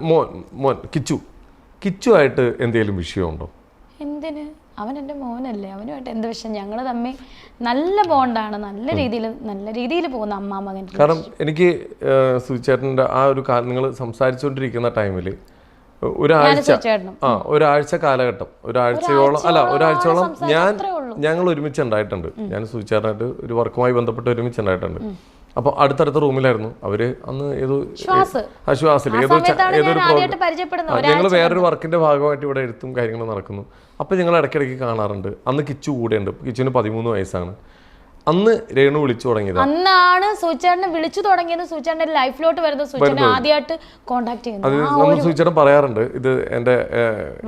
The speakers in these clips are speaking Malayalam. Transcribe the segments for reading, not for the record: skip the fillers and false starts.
മോൻ മോൻ കിച്ചു ആയിട്ട് എന്തെങ്കിലും വിഷയമുണ്ടോ? എന്തിന്? അവൻ എൻ്റെ മോനല്ലേ, അവനുമായിട്ട് എന്ത് വിഷയം? ഞങ്ങൾ തമ്മിൽ നല്ല ബോണ്ടാണ്, നല്ല രീതിയിൽ പോകുന്ന അമ്മ മകൻ. കാരണം എനിക്ക് സുചേട്ടൻ്റെ ആ ഒരു നിങ്ങൾ സംസാരിച്ചുകൊണ്ടിരിക്കുന്ന ടൈമിൽ ഒരാഴ്ച കാലഘട്ടം ഒരാഴ്ചയോളം ഞങ്ങൾ ഒരുമിച്ചുണ്ടായിട്ടുണ്ട്. ഞാൻ സുചേട്ടനായിട്ട് ഒരു വർക്കുമായി ബന്ധപ്പെട്ട് ഒരുമിച്ചുണ്ടായിട്ടുണ്ട്. അപ്പോൾ അടുത്തടുത്ത റൂമിലായിരുന്നു അവര്. അന്ന് ശ്വാസിൽ ഞങ്ങൾ വേറൊരു വർക്കിന്റെ ഭാഗമായിട്ട് ഇവിടെ എഴുത്തും കാര്യങ്ങളും നടക്കുന്നു. അപ്പോൾ ഞങ്ങൾ ഇടയ്ക്കിടയ്ക്ക് കാണാറുണ്ട്. അന്ന് കിച്ചു കൂടെയുണ്ട്. കിച്ചുവിന് 13 വയസ്സാണ്. അന്ന് രേണു വിളിച്ചു തുടങ്ങിയത്. അന്നാണ് സൂചേട്ടനെ വിളിച്ചു തുടങ്ങിയത്. സൂചേട്ടന്റെ ലൈഫിലോട്ട് വരുന്നത് സൂചേട്ടനെ ആദ്യമായിട്ട് കോണ്ടാക്ട് ചെയ്യുന്നത്. സൂചേട്ടൻ പറയാറുണ്ട്, ഇത് എന്റെ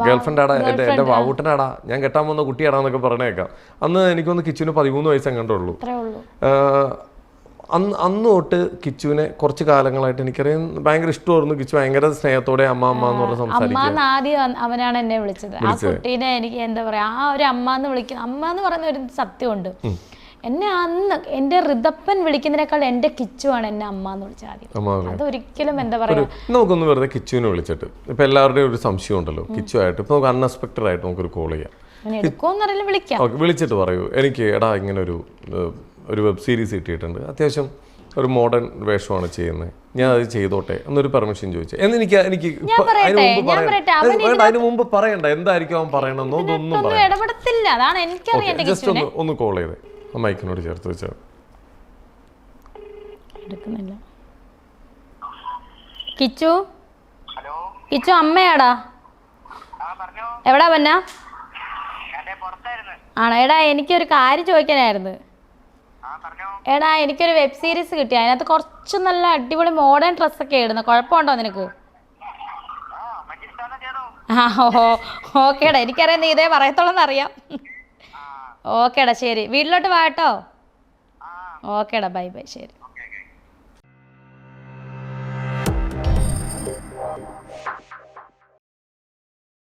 ഗേൾഫ്രണ്ട് ആടാ, എന്റെ വാവൂട്ടനാടാ, ഞാൻ കെട്ടാൻ പോകുന്ന കുട്ടിയാടാന്നൊക്കെ പറഞ്ഞേക്കാം. അന്ന് എനിക്കൊന്ന് കിച്ചുവിന് 13 വയസ്സേ കണ്ടുള്ളൂ. അന്ന് തൊട്ട് കിച്ചുവിനെ കുറച്ച് കാലങ്ങളായിട്ട് എനിക്കറിയാം ഭയങ്കര ഇഷ്ടമായിരുന്നു. കിച്ചു ഭയങ്കര സ്നേഹത്തോടെ അമ്മ എന്ന് പറഞ്ഞ് സംസാരിക്കും. ആദ്യം അവനാണ് എന്നെ വിളിച്ചത്. ആ കുട്ടീനെ എനിക്ക് എന്താ പറയാ, ആ ഒരു അമ്മ എന്ന് വിളിക്കുന്ന, അമ്മ എന്ന് പറയുന്ന ഒരു സത്യമുണ്ട്. എന്നെ അന്ന് എന്റെ ഋതപ്പൻ വിളിക്കുന്നതിനേക്കാൾ എന്റെ കിച്ചുവാണ് എന്നെ അമ്മ എന്ന് വിളിച്ചത് ആദ്യം. അതൊരിക്കലും എന്താ പറയാ, നമുക്കൊന്ന് വെറുതെ കിച്ചുവിനെ വിളിച്ചിട്ട് ഇപ്പൊ എല്ലാവരുടെയും ഒരു സംശയം ഉണ്ടല്ലോ കിച്ചുവായിട്ട്. ഇപ്പൊ നമുക്ക് അൺഎക്സ്പെക്ടഡ് ആയിട്ട് നമുക്കൊരു കോൾ ചെയ്യാം. വിളിച്ചിട്ട് പറയൂ, എനിക്ക് എടാ ഇങ്ങനെ ഒരു വെബ് സീരീസ് കിട്ടിയിട്ടുണ്ട്, അത്യാവശ്യം ഒരു മോഡേൺ വേഷമാണ് ചെയ്യുന്നത്, ഞാൻ അത് ചെയ്തോട്ടെ എന്നൊരു പെർമിഷൻ ചോദിച്ചു. എനിക്ക് അതിന് മുമ്പ് പറയണ്ട എന്തായിരിക്കും അവൻ പറയണമെന്നൊന്നും ജസ്റ്റ് ഒന്ന് കോൾ ചെയ്തേ, മൈക്കിനോട് ചേർത്ത് വെച്ചാൽ. കിച്ചു അമ്മയാടാ, എവിടാ പന്ന ആണോ? എടാ എനിക്കൊരു കാര്യം ചോദിക്കാനായിരുന്നു. എടാ എനിക്കൊരു വെബ് സീരീസ് കിട്ടി, അതിനകത്ത് കുറച്ച് നല്ല അടിപൊളി മോഡേൺ ഡ്രസ്സൊക്കെ ഇടുന്നു, കുഴപ്പമുണ്ടോ നിനക്ക്? ഓക്കേടാ, എനിക്കറിയാം നീ ഇതേ പറയത്തോളെന്ന് അറിയാം. ഓക്കേടാ ശരി, വീട്ടിലോട്ട് വാ കേട്ടോ. ഓക്കേടാ, ബൈ ബൈ, ശരി.